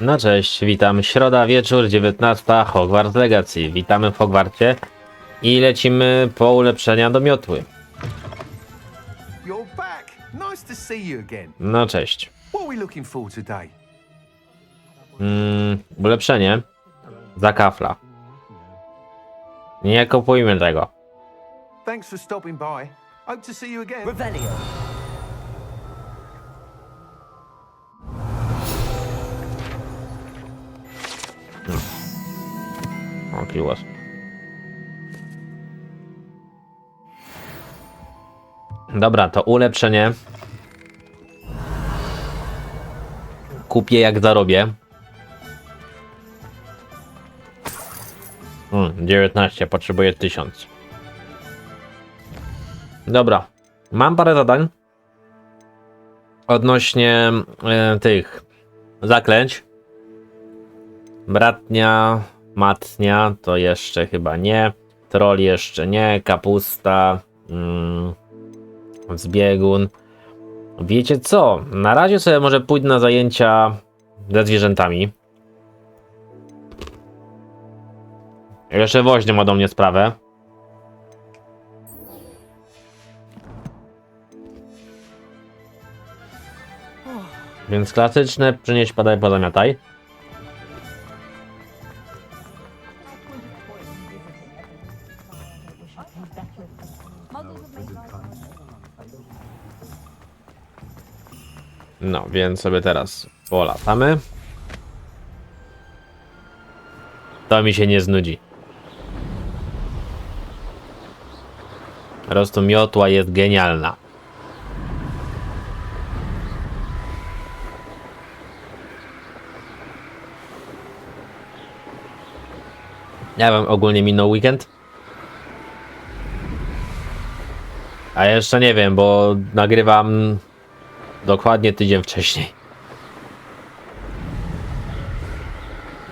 No cześć, witam. Środa, wieczór, 19. Hogwarts Legacy. Witamy w Hogwarcie i lecimy po ulepszenia do miotły. You're back. Nice to see you again. No cześć. What are we looking for today? Ulepszenie za kafla. Nie kupujmy tego. Thanks for stopping by. Hope to see you again. Revelio. O, kiłos. Dobra, to ulepszenie kupię jak zarobię. 19, potrzebuję 1000. Dobra, mam parę zadań odnośnie tych zaklęć. Bratnia, matnia to jeszcze chyba nie. Troll jeszcze nie. Kapusta. Zbiegun. Wiecie co? Na razie sobie może pójdę na zajęcia ze zwierzętami. Jeszcze woźny ma do mnie sprawę. Więc klasyczne przynieś, padaj, pozamiataj. No, więc sobie teraz polatamy. To mi się nie znudzi. Po prostu miotła jest genialna. Ja wiem, ogólnie minął weekend. A jeszcze nie wiem, bo nagrywam dokładnie tydzień wcześniej.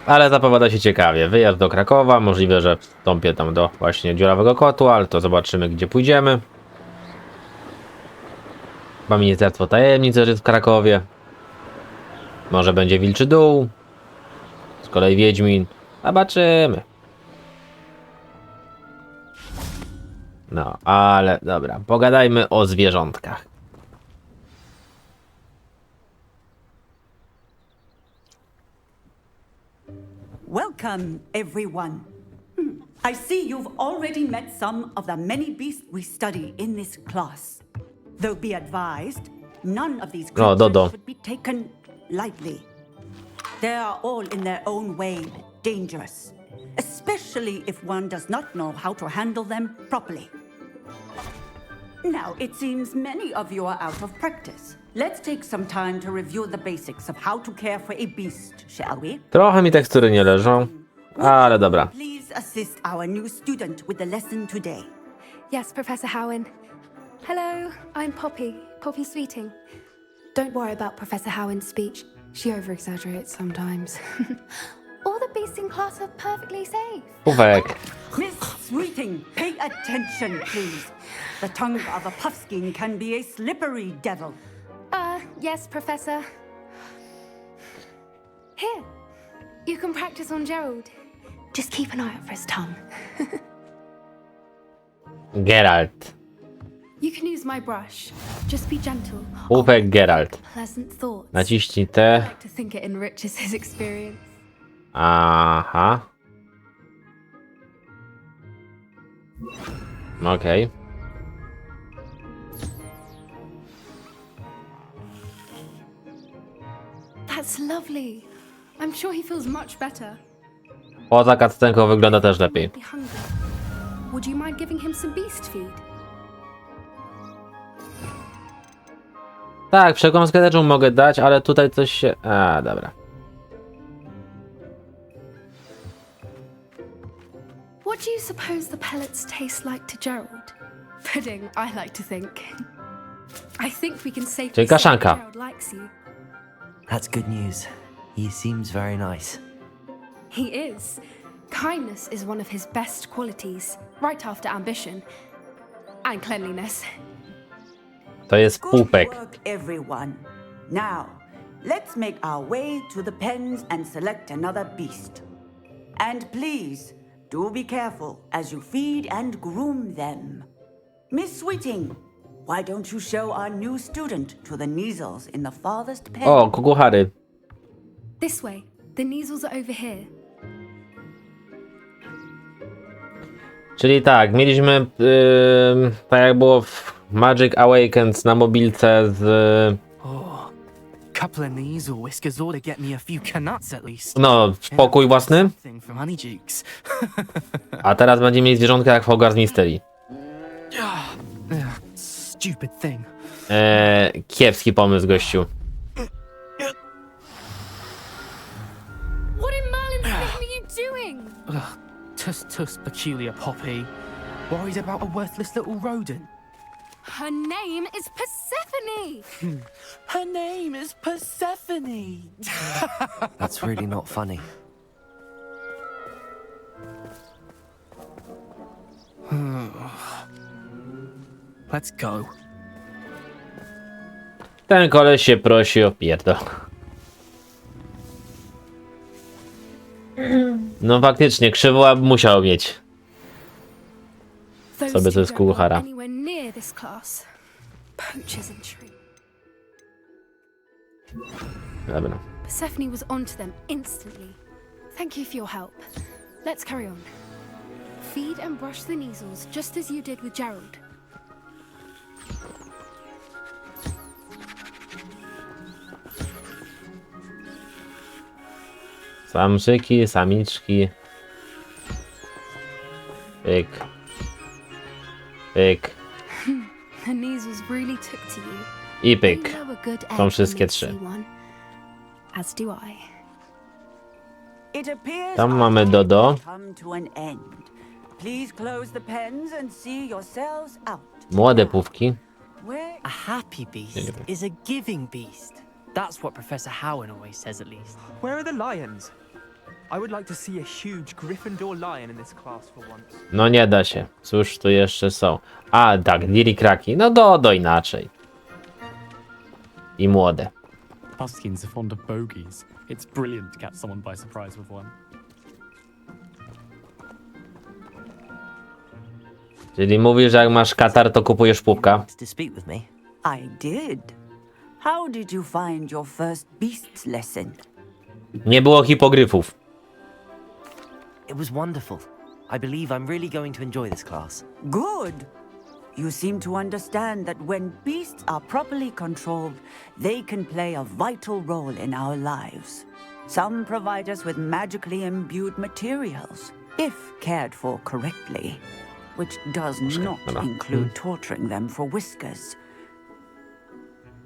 Ale zapowiada się ciekawie. Wyjazd do Krakowa. Możliwe, że wstąpię tam do właśnie dziurawego kotła, ale to zobaczymy, gdzie pójdziemy. Chyba Ministerstwo Tajemnic jest w Krakowie. Może będzie Wilczy Dół. Z kolei Wiedźmin. Zobaczymy. No, ale dobra. Pogadajmy o zwierzątkach. Welcome, everyone. I see you've already met some of the many beasts we study in this class. Though be advised, none of these creatures Dodo. should be taken lightly. They are all in their own way dangerous, especially if one does not know how to handle them properly. Now, it seems many of you are out of practice. Let's take some time to review the basics of how to care for a beast, shall we? Trochę mi tekstury nie leżą, ale dobra. Please assist our new student with the lesson today. Yes, Professor Howin. Hello, I'm Poppy Sweeting. Don't worry about Professor Howin's speech. She over-exaggerates sometimes. All the beasts in class are perfectly safe. Pufek. Miss Sweeting, pay attention, please. The tongue of a puffskein can be a slippery devil. Yes, Professor. Here, you can practice on Gerald. Just keep an eye out for his tongue. Geralt. You can use my brush. Just be gentle. Pufek Geralt. Pleasant thoughts. Naciśnij I te. like to think it enriches his experience. Aha. Okej. That's lovely. I'm sure he feels much better. Poza cutscenką wygląda też lepiej. Be hungry. Would you mind giving him some beast feed? Tak, przekąskę też mu mogę dać, ale tutaj coś się... dobra. What do you suppose the pellets taste like to Gerald? Pudding, I like to think. I think we can safely Czyli say kaszanka. Gerald likes you. That's good news. He seems very nice. He is. Kindness is one of his best qualities, right after ambition and cleanliness. To jest Good pupek. work, everyone. Now, let's make our way to the pens and select another beast. And please, do be careful as you feed and groom them. Miss Sweeting, why don't you show our new student to the Neasels in the farthest pen? O, kukuchary. This way. The Neasels are over here. Czyli tak, mieliśmy, tak jak było w Magic Awakens na mobilce z... Couple of Neasel whiskers ought to get me a few canuts at least. No, spokój własny. Something from Honeydukes. A teraz będziemy mieli zwierzątka jak w Hogwarts Mystery. Stupid thing. Kiepski pomysł, gościu. What in Merlin's name are you doing? Tus peculiar Poppy. Worried about a worthless little rodent. Her name is Persephone! Her name is Persephone. That's really not funny. Let's go. Ten koleś się prosi o pierdol. No faktycznie, krzywo musiał mieć. Those Sobie to two jest don't kuchara. belong anywhere near this class. Poachers in tree. Dobra. Persephone was onto them instantly. Thank you for your help. Let's carry on. Feed and brush the Neasels just as you did with Gerald. Samczyki, samiczki. Pyk. Pyk. The Neasels really took to you. I They pyk. know a good Są egg when wszystkie they trzy. see one. As do I. It appears Tam our mamy time Dodo. has come to an end. Please close the pens and see yourselves out. Młode pówki. Where A happy beast is a giving beast. That's what Professor Howen always says, at least. Where are the lions? I would like to see a huge Gryffindor lion in this class for once. No nie da się. Cóż tu jeszcze są? A, tak, lirikraki. No do inaczej. I młode. Puskins are fond of bogies. It's brilliant to catch someone by surprise with one. Czyli mówisz, że jak masz katar, to kupujesz pupka. To speak with me. I did. How did you find your first beasts lesson? Nie było hipogryfów. It was wonderful. I believe I'm really going to enjoy this class. Good. You seem to understand that when beasts are properly controlled, they can play a vital role in our lives. Some provide us with magically imbued materials, if cared for correctly, which does not include torturing them for whiskers.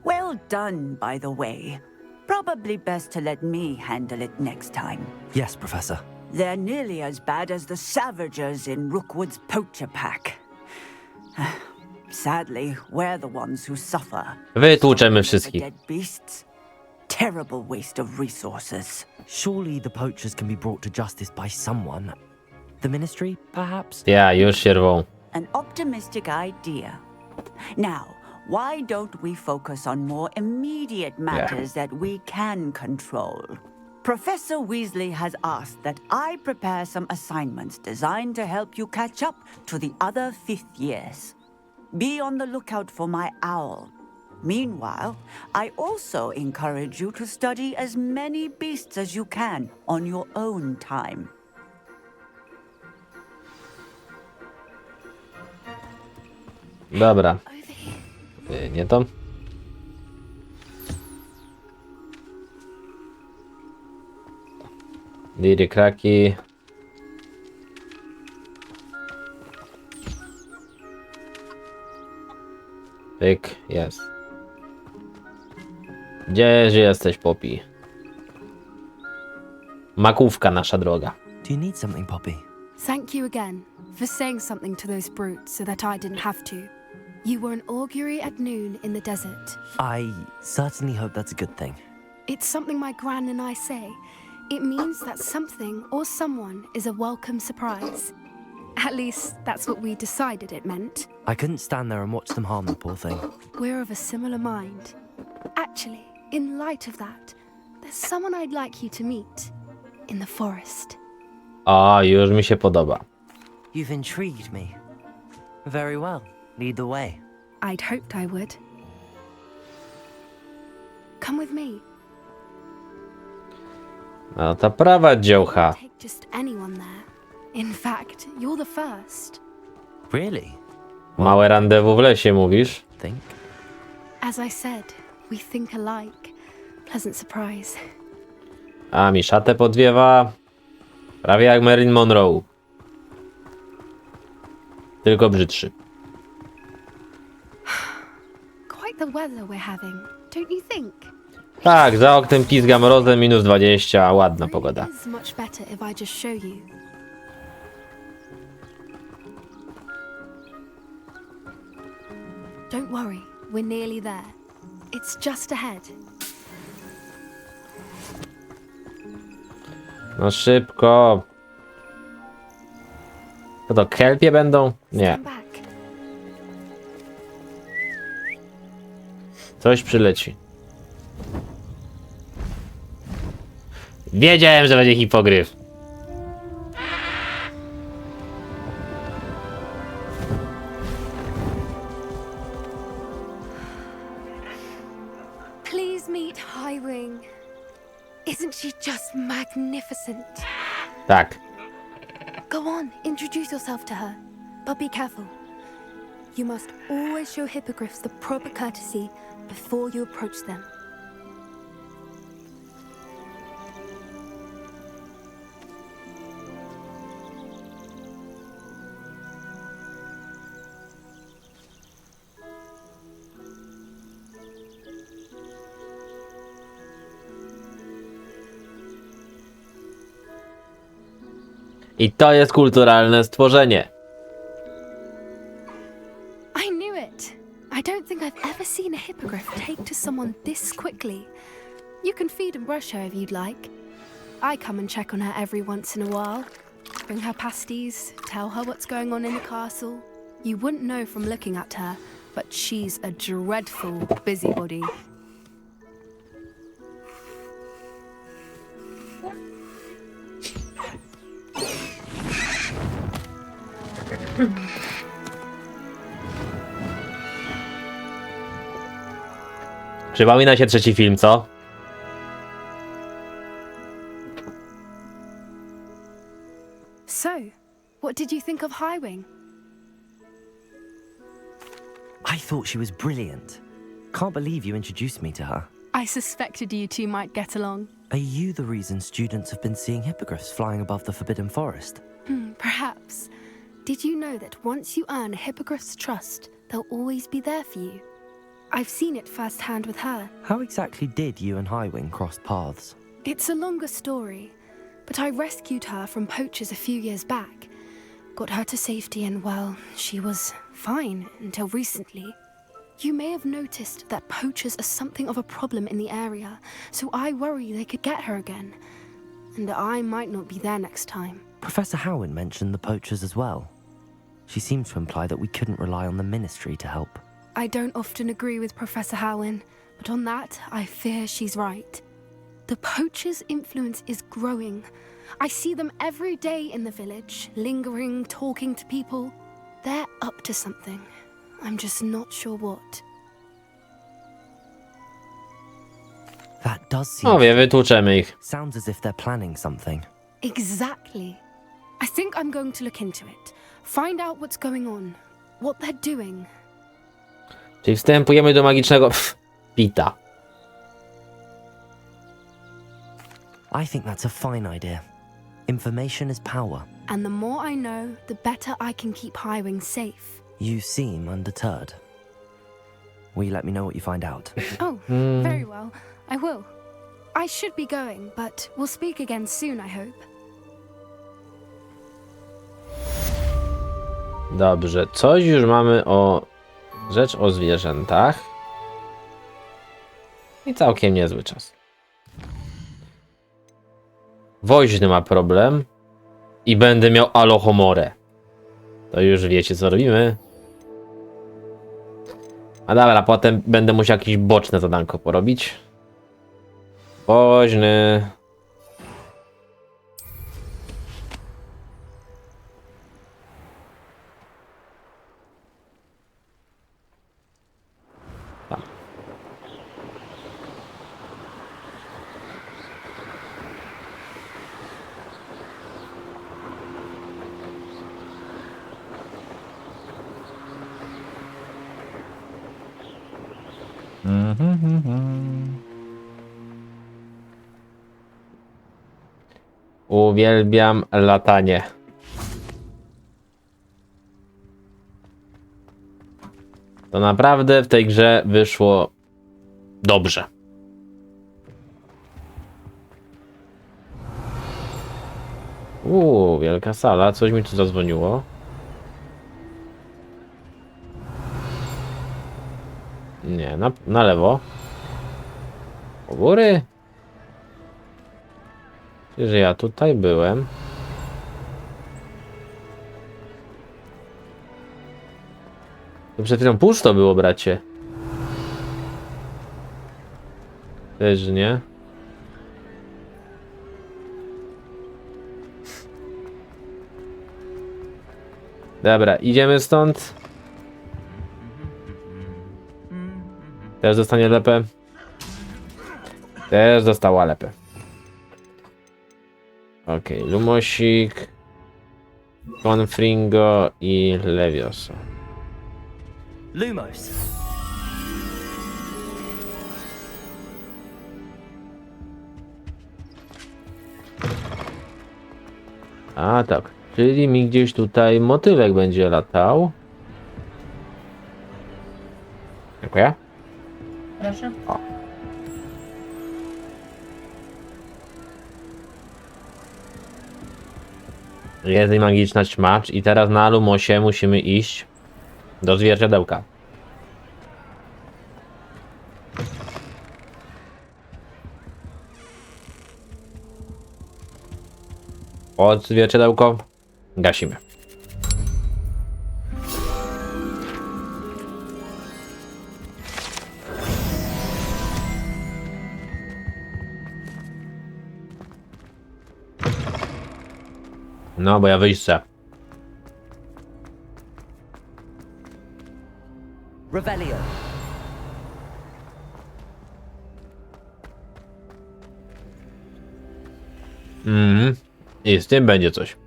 Well done, by the way. Probably best to let me handle it next time. Yes, Professor. They're nearly as bad as the Savagers in Rookwood's poacher pack. Sadly, we're the ones who suffer. Wytłuczemy The wszystkich. dead beasts. Terrible waste of resources. Surely the poachers can be brought to justice by someone. The Ministry, perhaps? Ja, już się rwą. An optimistic idea. Now, why don't we focus on more immediate matters that we can control? Professor Weasley has asked that I prepare some assignments designed to help you catch up to the other fifth years. Be on the lookout for my owl. Meanwhile, I also encourage you to study as many beasts as you can on your own time. Dobra. Nie to. Lirikraki. Pyk, jest. Gdzież jesteś, Poppy? Makówka nasza droga. Do you need something, Poppy? Thank you again for saying something to those brutes so that I didn't have to. You were an augury at noon in the desert. I certainly hope that's a good thing. It's something my gran and I say. It means that something or someone is a welcome surprise. At least, that's what we decided it meant. I couldn't stand there and watch them harm the poor thing. We're of a similar mind. Actually, in light of that, there's someone I'd like you to meet in the forest. O, już mi się podoba. You've intrigued me. Very well. Lead the way. I'd hoped I would. Come with me. No to prawa dziołcha. Take just anyone there. In fact, you're the first. Really? Małe randewu w lesie, mówisz? Think? As I said, we think alike. Pleasant surprise. A mi szatę podwiewa. Prawie jak Marilyn Monroe. Tylko brzydszy. Quite the weather we're having, don't you think? Tak, za oknem pizga mrozem, minus 20, ładna pogoda. It is much better if I just show you. Don't worry, we're nearly there. It's just ahead. No szybko. Co to, kelpie będą? Nie. Stand back. Coś przyleci. Wiedziałem, że będzie hipogryf. Please meet Highwing. Isn't she just magnificent? Tak. Go on, introduce yourself to her. But be careful. You must always show hippogriffs the proper courtesy before you approach them. I to jest kulturalne stworzenie. I knew it. I don't think I've ever seen a hippogriff take to someone this quickly. You can feed and brush her if you'd like. I come and check on her every once in a while. Bring her pasties, tell her what's going on in the castle. You wouldn't know from looking at her, but she's a dreadful busybody. Przypomina się trzeci film, co? So, what did you think of Highwing? I thought she was brilliant. Can't believe you introduced me to her. I suspected you two might get along. Are you the reason students have been seeing hippogriffs flying above the Forbidden Forest? Perhaps. Did you know that once you earn a hippogriff's trust, they'll always be there for you? I've seen it firsthand with her. How exactly did you and Highwing cross paths? It's a longer story, but I rescued her from poachers a few years back. Got her to safety and, well, she was fine until recently. You may have noticed that poachers are something of a problem in the area, so I worry they could get her again. And I might not be there next time. Professor Howin mentioned the poachers as well. She seemed to imply that we couldn't rely on the Ministry to help. I don't often agree with Professor Howin, but on that, I fear she's right. The poachers' influence is growing. I see them every day in the village, lingering, talking to people. They're up to something. I'm just not sure what. That does seem... No wie, wytłuczemy ich. Sounds as if they're planning something. Exactly. I think I'm going to look into it. Find out what's going on. What they're doing. Czyli wstępujemy do magicznego pita. I think that's a fine idea. Information is power. And the more I know, the better I can keep Highwing safe. You seem undeterred. Will you let me know what you find out? Oh, very well. I will. I should be going, but we'll speak again soon, I hope. Dobrze, coś już mamy o... Rzecz o zwierzętach. I całkiem niezły czas. Woźny ma problem. I będę miał alohomorę. To już wiecie, co robimy. A dobra, potem będę musiał jakieś boczne zadanko porobić. Woźny. Tam. Uwielbiam latanie. To naprawdę w tej grze wyszło dobrze. Wielka sala. Coś mi tu zadzwoniło. Nie, na lewo. U góry. Że ja tutaj byłem. To przed chwilą pusto było, bracie. Też nie. Dobra, idziemy stąd. Też dostanie lepę. Też dostała lepę. Okej, Lumosik, Confringo i Leviosa. Lumos. A tak, czyli mi gdzieś tutaj motylek będzie latał. Dziękuję. Proszę. O. Jest magiczna ćmacz i teraz na Lumosie musimy iść do zwierciadełka. Od zwierciadełko gasimy. No, bo ja wyjść chcę. Revelio. I z tym będzie coś.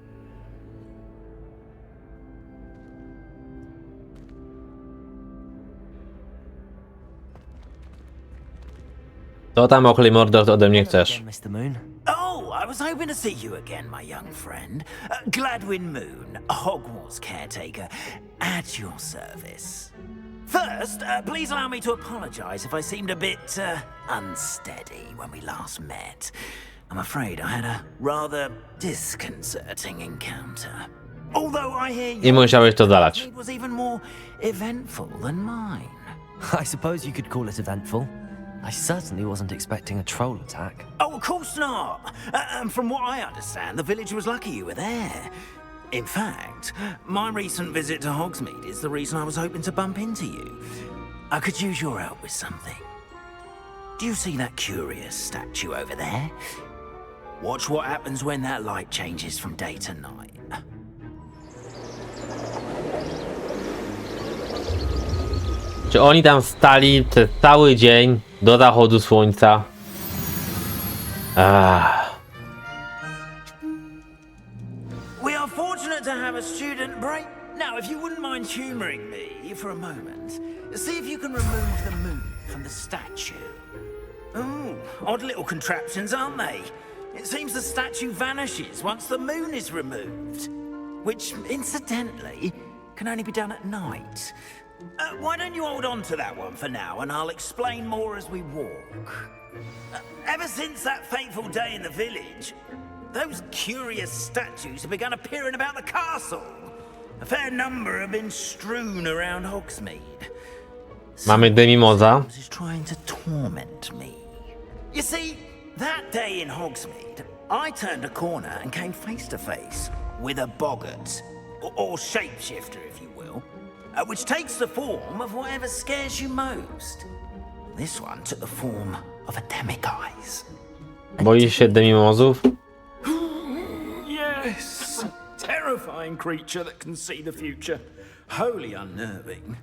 Co tam, Oakley Mordor, ode mnie chcesz? Mr. Moon. Oh, I was hoping to see you again, my young friend. Gladwin Moon, Hogwarts caretaker, at your service. First, please allow me to apologize if I seemed a bit unsteady when we last met. I'm afraid I had a rather disconcerting encounter. Although I hear I musiałeś to zalać. it was even more eventful than mine. I suppose you could call it eventful. I certainly wasn't expecting a troll attack. Oh, of course not. And from what I understand, the village was lucky you were there. In fact, my recent visit to Hogsmeade is the reason I was hoping to bump into you. I could use your help with something. Do you see that curious statue over there? Watch what happens when that light changes from day to night. Czy oni tam stali przez cały dzień do zachodu słońca? We are fortunate to have a student break. Now, if you wouldn't mind humoring me for a moment, see if you can remove the moon from the statue. Ooh, odd little contraptions, aren't they? It seems the statue vanishes once the moon is removed, which, incidentally, can only be done at night. Why don't you hold on to that one for now, and I'll explain more as we walk. Ever since that fateful day in the village, those curious statues have begun appearing about the castle. A fair number have been strewn around Hogsmeade. Mamy Demimoza. Is trying to torment me. You see, that day in Hogsmeade, I turned a corner and came face to face with a boggart, or shapeshifter, if you will, which takes the form of whatever scares you most. This one took the form of a demiguise. Boisz się demimozów? Yes! Terrifying creature that can see the future. Wholly unnerving.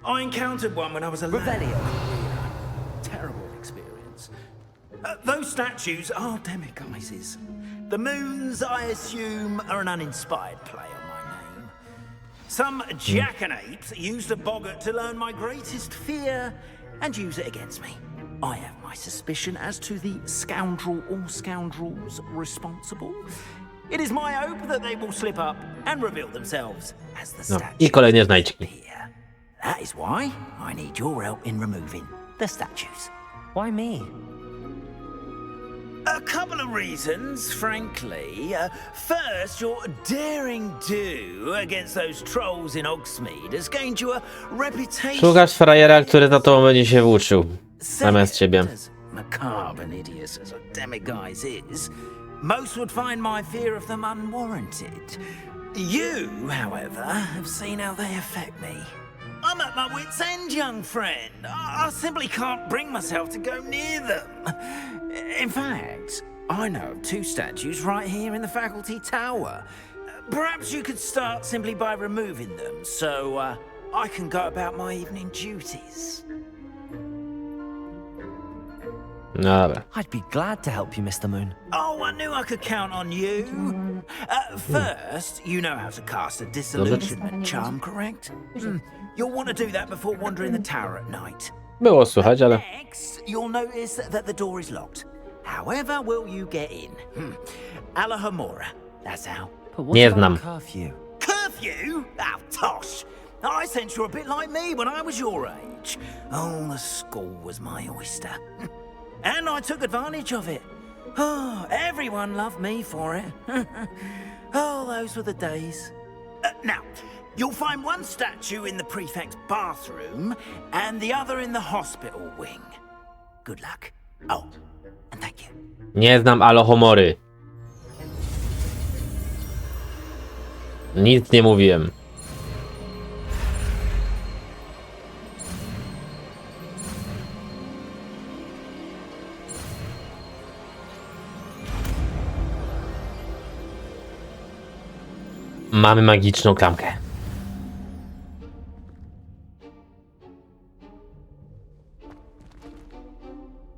I encountered one when I was a lad. Terrible experience. Those statues are demiguises. The moons, I assume, are an uninspired play on my name. Some jackanapes used a boggart to learn my greatest fear and use it against me. I have my suspicion as to the scoundrel or scoundrels responsible. It is my hope that they will slip up and reveal themselves as the No. statues I kolejne znajdźki. appear. That is why I need your help in removing the statues. Why me? A couple of reasons, frankly. First, your daring do against those trolls in Hogsmeade has gained you a reputation. Szukasz frajera, który za tobą będzie się włóczył. Zamiast ciebie. As macabre and hideous as a demiguise is, most would find my fear of them unwarranted. You, however, have seen how they affect me. I'm at my wit's end, young friend. I simply can't bring myself to go near them. In fact, I know of two statues right here in the faculty tower. Perhaps you could start simply by removing them, so I can go about my evening duties. No dobra. I'd be glad to help you, Mr. Moon. Oh, I knew I could count on you. First, you know how to cast a disillusionment charm, correct? You'll want to do that before wandering the tower at night. Było słychać, ale... Next, you'll notice that the door is locked. However will you get in? Alahomora, that's how. But what Nie about znam. curfew? Curfew? Oh, tosh. I sense you're a bit like me when I was your age. Oh, the school was my oyster. And I took advantage of it. Oh, everyone loved me for it. Oh, those were the days. Now, you'll find one statue in the prefect's bathroom and the other in the hospital wing. Good luck. Oh, and thank you. Nie znam Alohomory. Nic nie mówiłem. Mamy magiczną klamkę.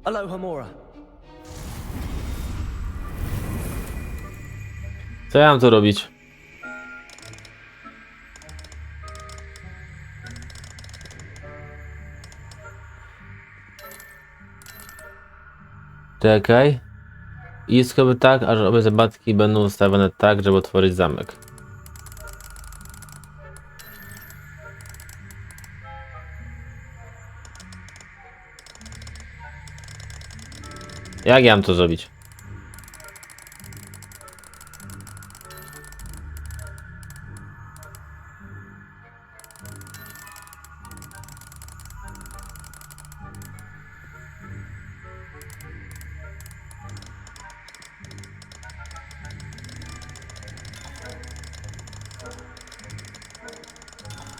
Alohomora. Co ja mam tu robić? Czekaj. I skoby tak, aż obie zabawki będą ustawione tak, żeby otworzyć zamek. Jak ja mam to zrobić?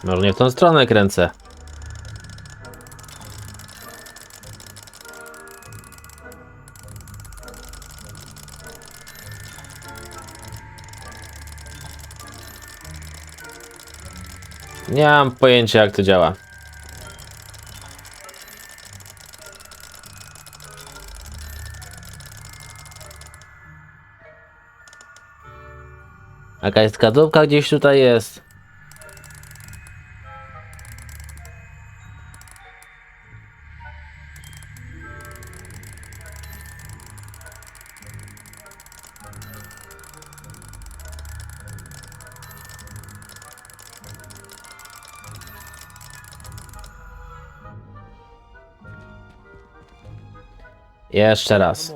Może nie w tą stronę kręcę. Nie mam pojęcia, jak to działa. Jakaś wskazówka gdzieś tutaj jest. Jeszcze raz.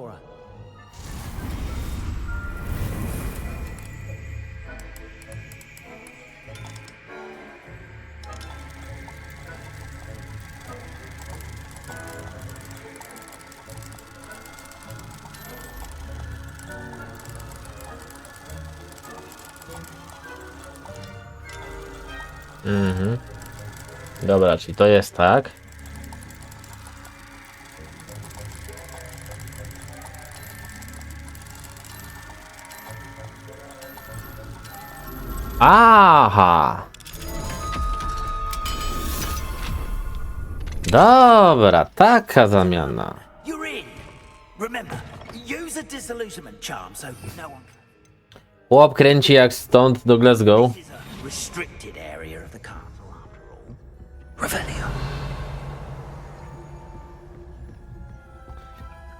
Dobra, czyli to jest tak. Aha! Dobra, taka zamiana. You're in. Remember, use a disillusionment charm so no one. Chłop kręci jak stąd do Glasgow. This is a restricted area of the castle after all. Revelio.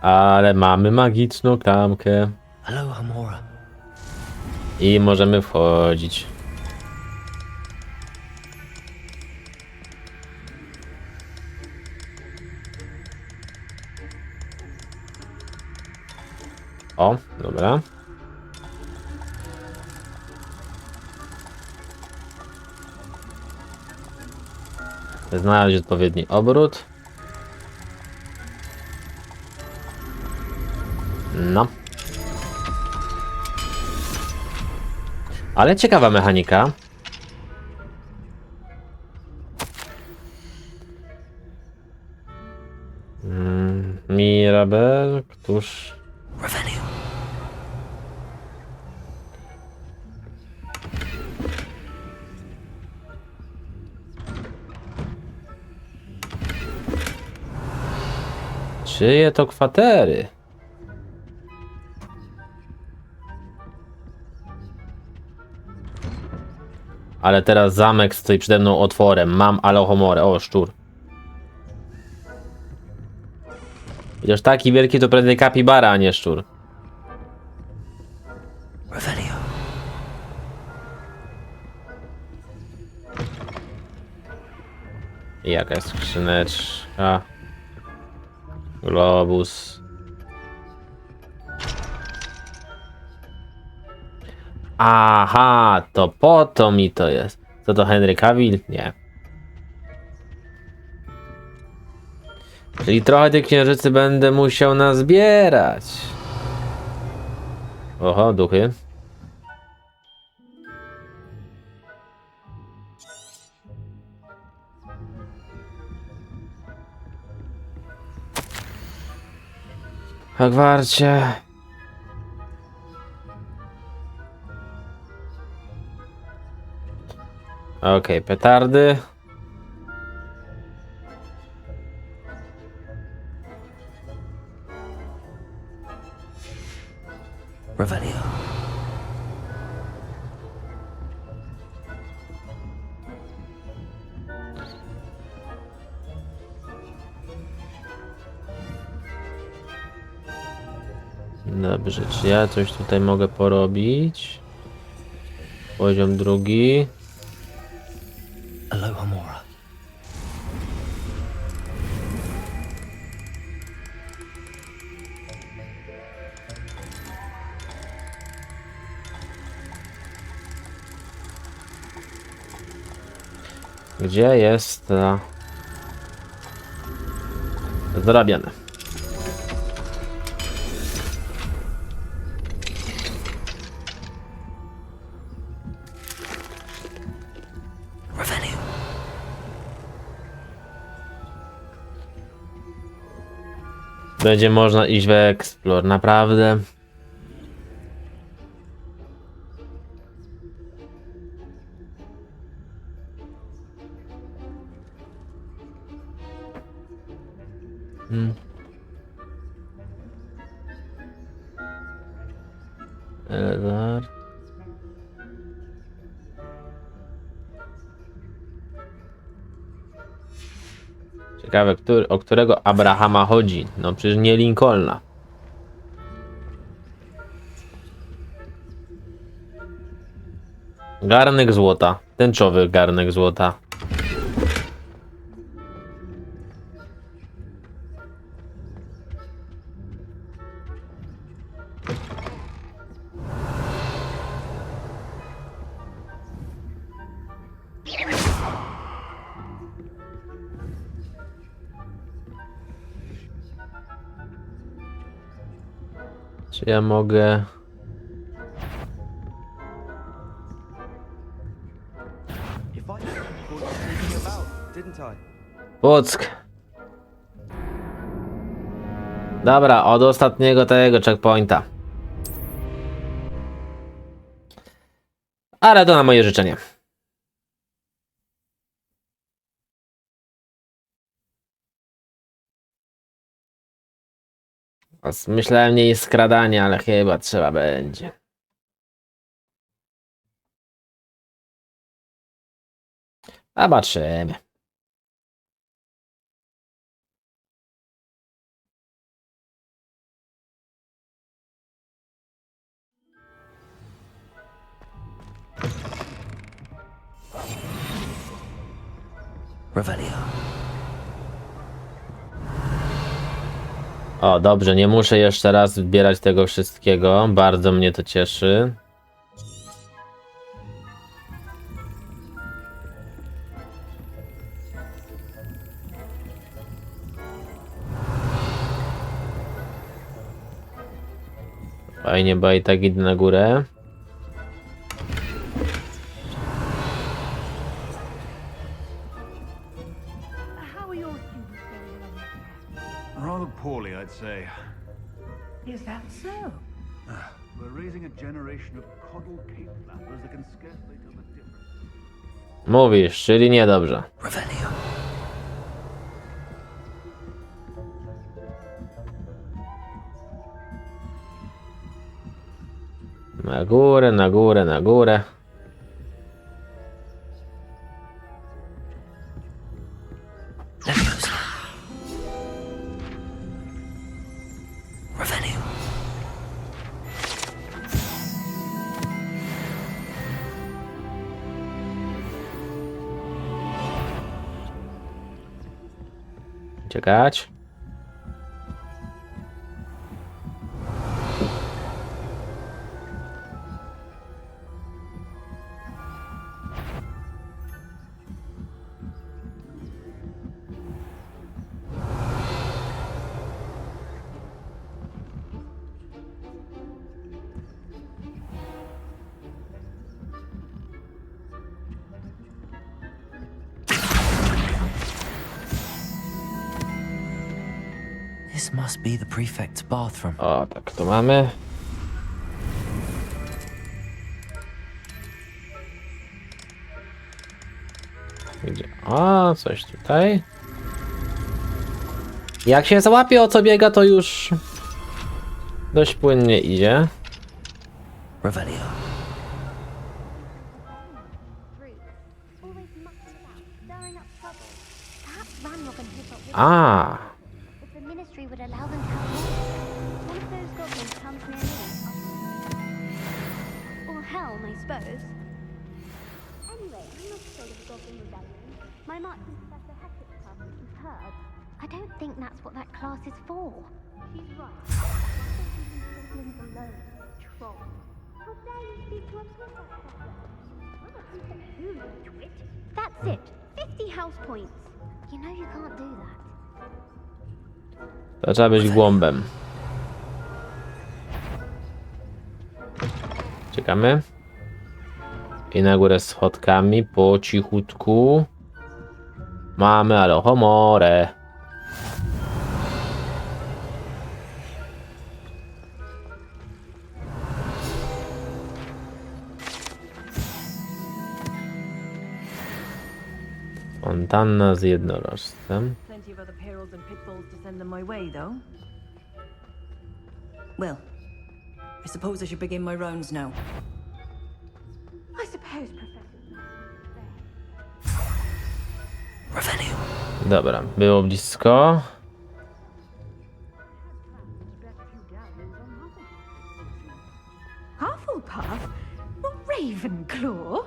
Ale mamy magiczną klamkę. Hello, Hamora. I możemy wchodzić. O, dobra. Znaleźć odpowiedni obrót. No. Ale ciekawa mechanika. Mirabel, któż... Revelio. Czyje to kwatery? Ale teraz zamek stoi przede mną otworem. Mam alohomorę. O, szczur. Chociaż taki wielki to prędzej kapibara, a nie szczur. Revelio. I jakaś skrzyneczka. Globus. Aha, to po to mi to jest. Co to Henry Cavill? Nie. Czyli trochę tych księżycy będę musiał nazbierać. Oho, duchy. Hogwarcie. Okej, petardy. Revelio. Dobrze, czy ja coś tutaj mogę porobić? Poziom drugi. Hello, Hamora. Gdzie jest zarabiane? Revelio. Będzie można iść w Explore, naprawdę. Elzar. Ciekawe, o którego Abrahama chodzi? No przecież nie Lincolna. Garnek złota. Tęczowy garnek złota. Czy ja mogę... If I caught you sneaking about, didn't I? Płock. Dobra, od ostatniego tego checkpointa. Ale to na moje życzenie. Myślałem, nie jest skradanie, ale chyba trzeba będzie. Zobaczymy. Revelio. O, dobrze, nie muszę jeszcze raz zbierać tego wszystkiego. Bardzo mnie to cieszy. Fajnie, bo i tak idę na górę. How are your students getting along? Rather poorly, I'd say. Is that so? We're raising a generation of coddle cape flappers that can scarcely tell the difference. Mówisz, czyli niedobrze. Revelio. Na górę, na górę, na górę. Leviosa. Revelio. Uciekać. This must be the prefect's bathroom. O, tak to mamy. Gdzie? O, coś tutaj. Jak się załapie, o co biega, to już dość płynnie idzie. Revelio. Always mucking about, stirring up trouble. Perhaps Ranrock and his lot would A, if the ministry would allow them to have more. One of those goblins comes near me. Or Helm, I suppose. Anyway, I'm not afraid of Goblin Rebellion. My Martin Professor Hackett's class, as you've heard. I don't think that's what that class is for. She's right. Goblins alone. Troll. How dare you speak to us like that? I'm a prefect who, you twit. That's it. 50 house points. You know you can't do that. to trzeba być głąbem. Czekamy. I na górę schodkami, po cichutku. Mamy alohomore. Fontanna z jednorożcem. Plenty of other perils and pitfalls to send them my way, though. Well, I suppose I should begin my rounds now. I suppose, Professor. Revelio. Dobra, było blisko. Hufflepuff? What, Ravenclaw?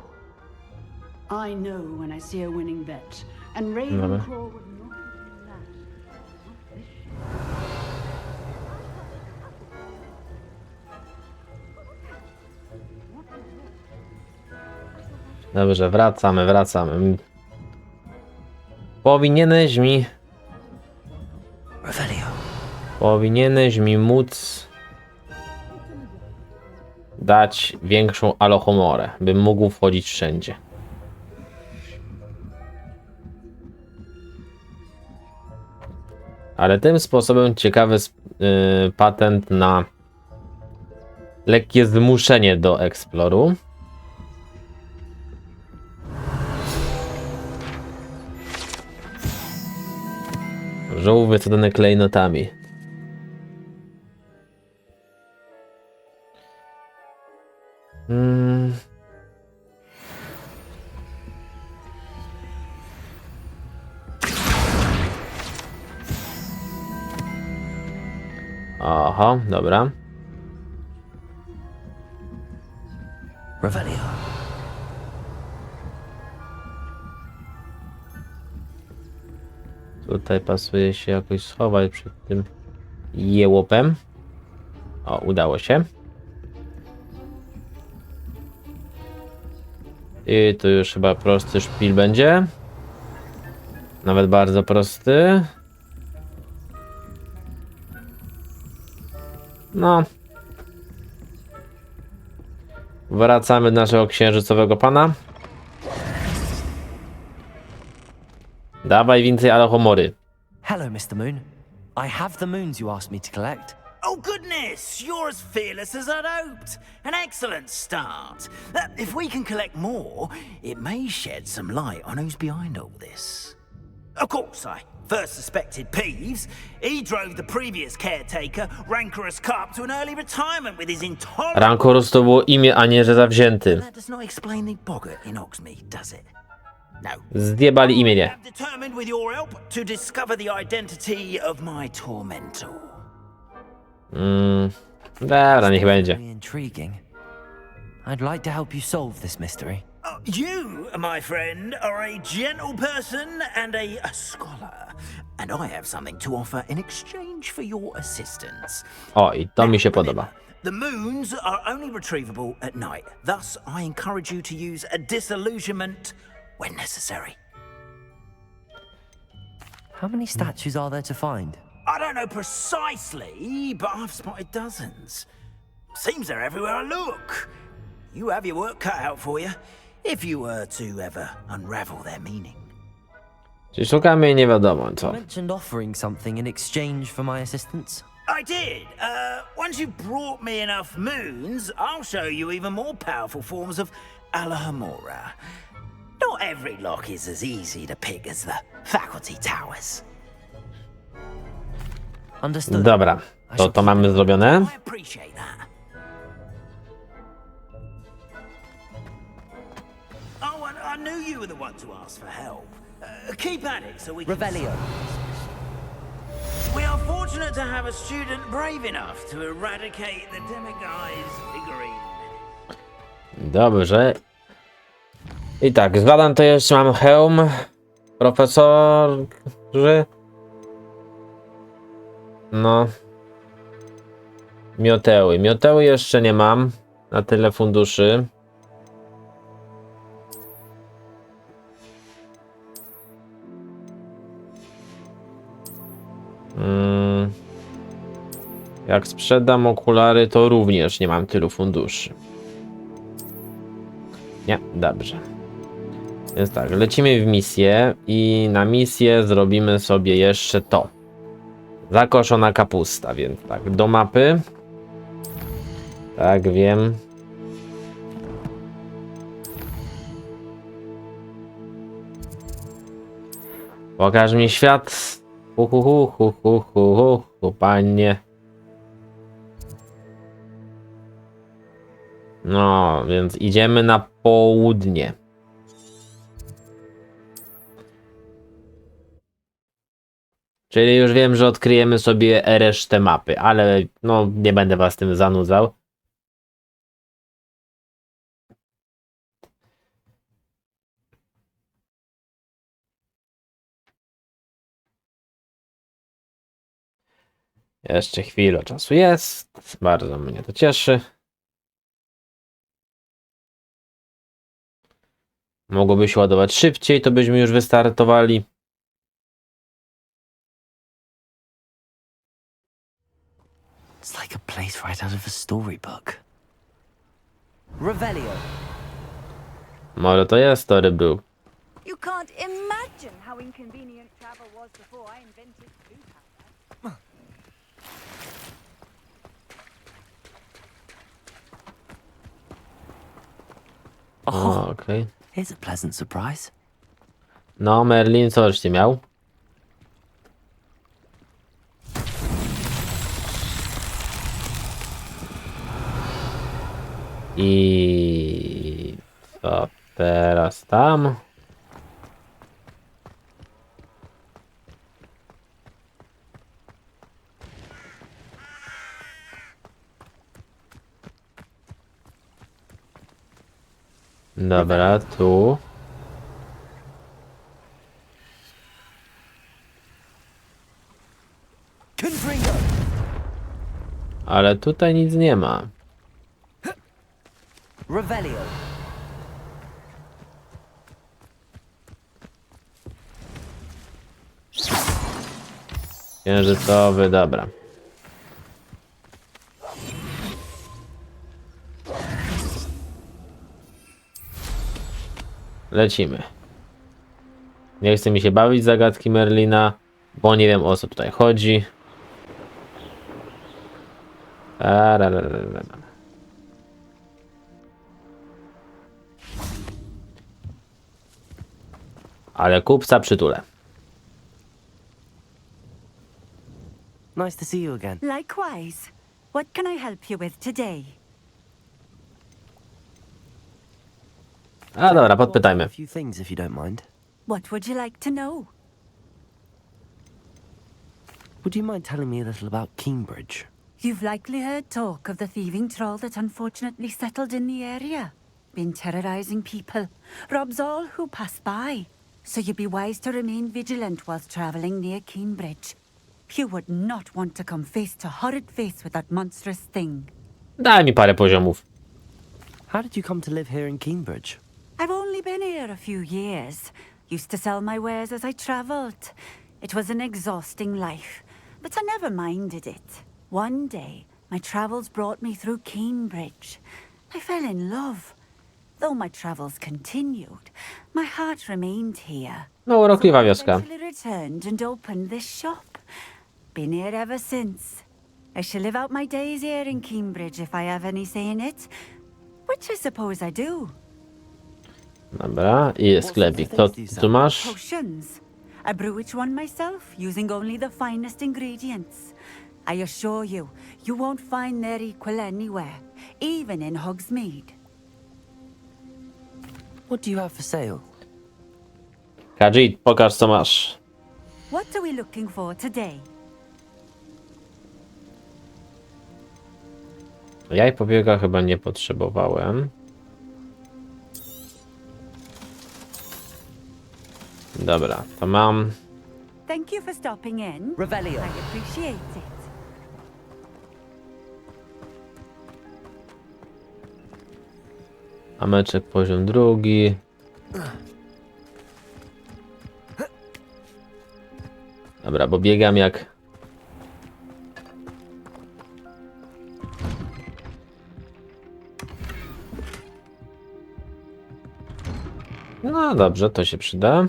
I know when I see a winning bet, and Dobra. Ravenclaw would not have done that. Dobrze, wracamy. Revelio. Powinieneś mi móc dać większą alohomorę, bym mógł wchodzić wszędzie. Ale tym sposobem ciekawy patent na lekkie zmuszenie do eksploru. Żółw wysadzony klejnotami. Oho, dobra. Revelio. Tutaj pasuje się jakoś schować przed tym jełopem. O, udało się. I tu już chyba prosty szpil będzie. Nawet bardzo prosty. No. Wracamy do naszego księżycowego pana. Dawaj więcej alohomory. Hello, Mr. Moon. I have the moons you asked me to collect. Oh, goodness! You're as fearless as I'd hoped. An excellent start. If we can collect more, it may shed some light on who's behind all this. Of course, I first suspected Peeves. He drove the previous caretaker, Rancorous Carp, to an early retirement with his intolerant... Rancorous to było imię, a nie że zawzięty. That does not explain the boggart in Hogsmeade, does it? No. Zdjebali imienie. I'm determined with your help to discover the identity of my tormentor. Dobra, niech będzie. Intriguing. I'd like to help you solve this mystery. You, my friend, are a gentle person and a scholar, and I have something to offer in exchange for your assistance. O, i to mi się podoba. The moons are only retrievable at night. Thus, I encourage you to use a disillusionment when necessary. How many statues are there to find? I don't know precisely, but I've spotted dozens. Seems they're everywhere I look. You have your work cut out for you, if you were to ever unravel their meaning. Czyli szukamy nie wiadomo co. You mentioned offering something in exchange for my assistance. I did. Once you've brought me enough moons, I'll show you even more powerful forms of Alohomora. Not every lock is as easy to pick as the faculty towers. Understood. Dobra, to mamy zrobione. I appreciate that. Oh, and I knew you were the one to ask for help. Keep at it so we can... Revelio. We are fortunate to have a student brave enough to eradicate the demiguise figurine. Dobrze. I tak, z badań to jeszcze mam hełm. Profesorzy. No. Mioteły. Mioteły jeszcze nie mam. Na tyle funduszy. Jak sprzedam okulary, to również nie mam tylu funduszy. Nie, dobrze. Więc tak, lecimy w misję i na misję zrobimy sobie jeszcze to. Zakoszona kapusta, więc tak, do mapy. Tak, wiem. Pokaż mi świat. Panie. No, więc idziemy na południe. Czyli już wiem, że odkryjemy sobie resztę mapy, ale no nie będę was tym zanudzał. Jeszcze chwilę czasu jest. Bardzo mnie to cieszy. Mogłoby się ładować szybciej, to byśmy już wystartowali. It's like a place right out of a storybook. Revelio. Może to jest storybook. You can't imagine how inconvenient travel was before I invented food powder. O, okej. Here's a pleasant surprise. No, Merlin, coś ty miał? I co teraz tam? Dobra, tu. Ale tutaj nic nie ma. Revelio. Księżycowy, dobra. Lecimy. Nie chce mi się bawić zagadki Merlina, bo nie wiem, o co tutaj chodzi. Ale kupca przytulę. Nice to see you again. Likewise. What can I help you with today? A dobra, A podpytajmy. few things, if you don't mind. What would you like to know? Would you mind telling me a little about Cambridge? You've likely heard talk of the thieving troll that unfortunately settled in the area. Been terrorizing people. Robs all who pass by. So you'd be wise to remain vigilant whilst traveling near Cambridge. You would not want to come face to horrid face with that monstrous thing. Daj mi parę poziomów. How did you come to live here in Cambridge? I've only been here a few years. Used to sell my wares as I travelled. It was an exhausting life, but I never minded it. One day, my travels brought me through Cambridge. I fell in love. Though my travels continued, my heart remained here. No, urokliwa So I wioska. eventually returned and opened this shop. Been here ever since. I shall live out my days here in Cambridge if I have any say in it, which I suppose I do. Dobra, i sklepik. Co tu masz? Potions. I brew each one myself, using only the finest ingredients. I assure you, you won't find their equal anywhere, even in Hogsmeade. What do you have for sale? Kajit, pokaż co masz. What are we looking for today? Jaj pobiega chyba nie potrzebowałem. Dobra, to mam. Thank you for stopping in. Revelio. I appreciate it. Ameczek poziom drugi. Dobra, bo biegam jak... No dobrze, to się przyda.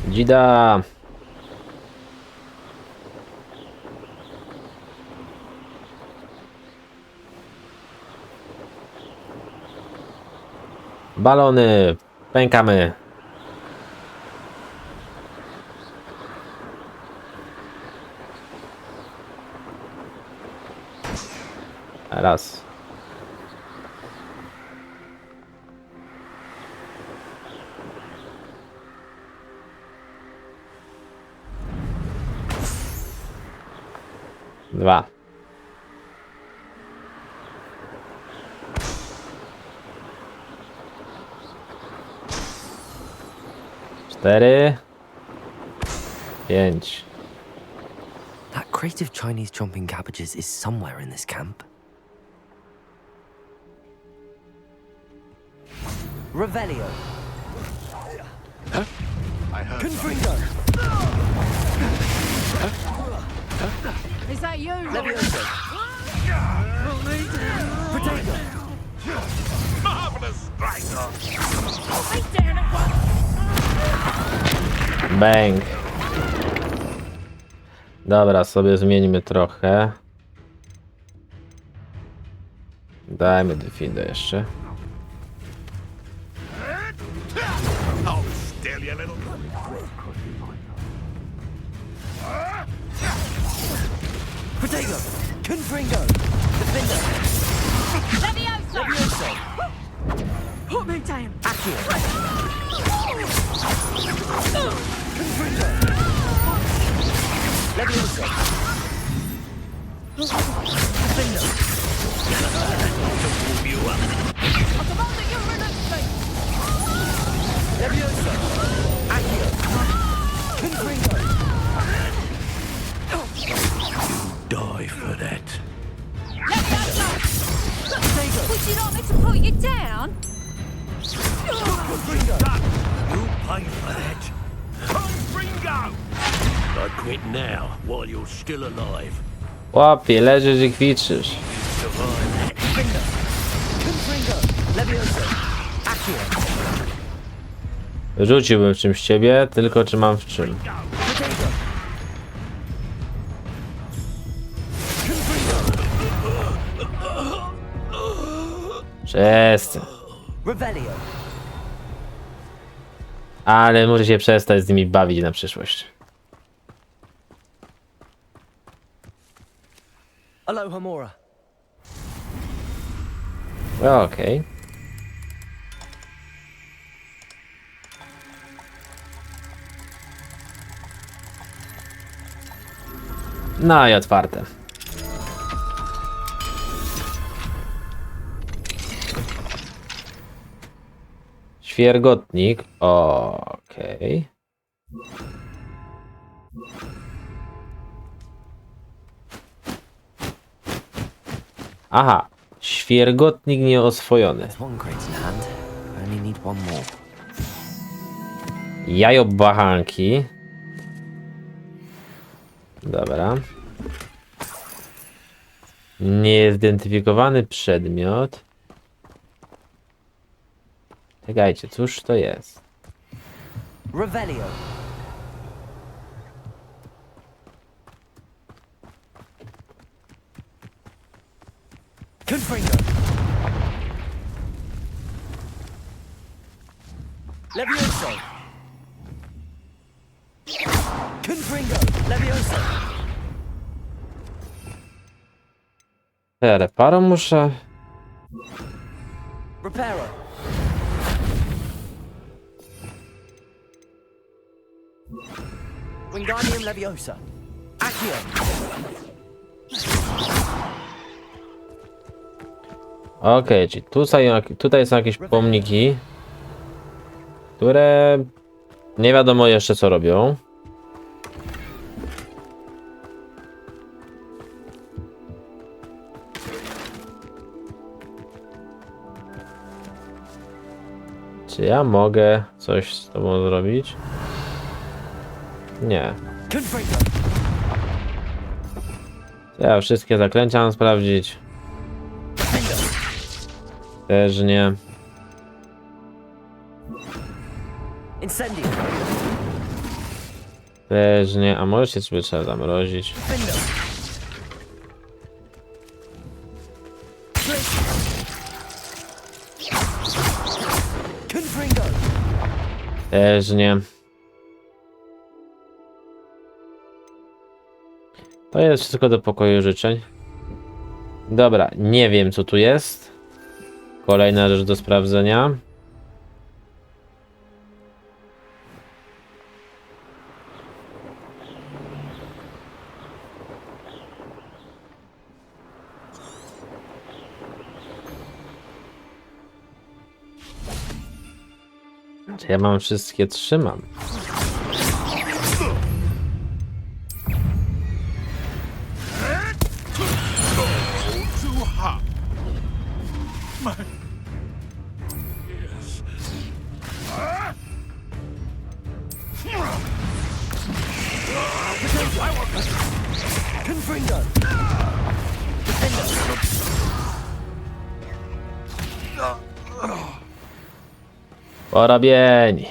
Dzida. Balony. Pękamy. Raz. Dwa. Cztery. Pięć. That crate of Chinese chomping cabbages is somewhere in this camp. Revelio. I heard Confringo. Is that you? Levioso. Potato. marvelous striker. Bang. Dobra, sobie zmieńmy trochę. Dajmy Defindo jeszcze. Hold still, you little... Potato! Confringo! Defender! Levioso! Put me down! Accio! Confringo! Levioso! Defender! Levioso! Accio! Confringo! Die for that. Would you like me to put you down? You pay for that. Confringo! I quit now, while you're still alive. Łapie, leżysz i kwiczysz. Survive that. Confringo! Levioso! Accio! Rzuciłbym w czymś ciebie, tylko czy mam w czym. Potato! Przestań. Revelio! Ale muszę się przestać z nimi bawić na przyszłość. Alohomora! Okej. No i otwarte. Świergotnik. Okej. Aha. Świergotnik nieoswojony. One crate in hand. Only need one more. Jajo bachanki. Dobra. Niezidentyfikowany przedmiot. Czekajcie, cóż to jest? Revelio! Confringo! Levioso! Confringo! Levioso! Reparo muszę. Reparo! Wingardium Leviosa! Accio! Okej, czyli tutaj są jakieś pomniki, które nie wiadomo jeszcze co robią. Czy ja mogę coś z tobą zrobić? Nie. Confringo! Ja wszystkie zaklęcia mam sprawdzić. Też nie. Incendio! Też nie. A może się sobie trzeba zamrozić. Defender! Confringo! Też nie. To jest wszystko do pokoju życzeń. Dobra, nie wiem co tu jest. Kolejna rzecz do sprawdzenia. Czy ja mam wszystkie? Trzymam. Confringo! Porobieni.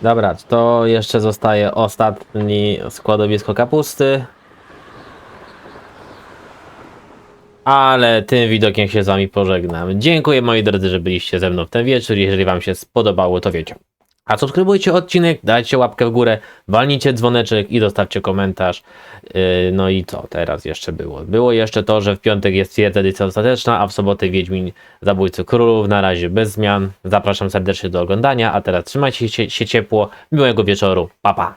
Dobra, to jeszcze zostaje ostatni składowisko kapusty. Ale tym widokiem się z wami pożegnam. Dziękuję moi drodzy, że byliście ze mną w ten wieczór. Jeżeli wam się spodobało, to wiecie. A subskrybujcie odcinek, dajcie łapkę w górę, walnijcie dzwoneczek i zostawcie komentarz. No i co teraz jeszcze było? Było jeszcze to, że w piątek jest twierdza edycja ostateczna, a w sobotę Wiedźmin Zabójcy Królów. Na razie bez zmian. Zapraszam serdecznie do oglądania, a teraz trzymajcie się ciepło. Miłego wieczoru. Pa pa.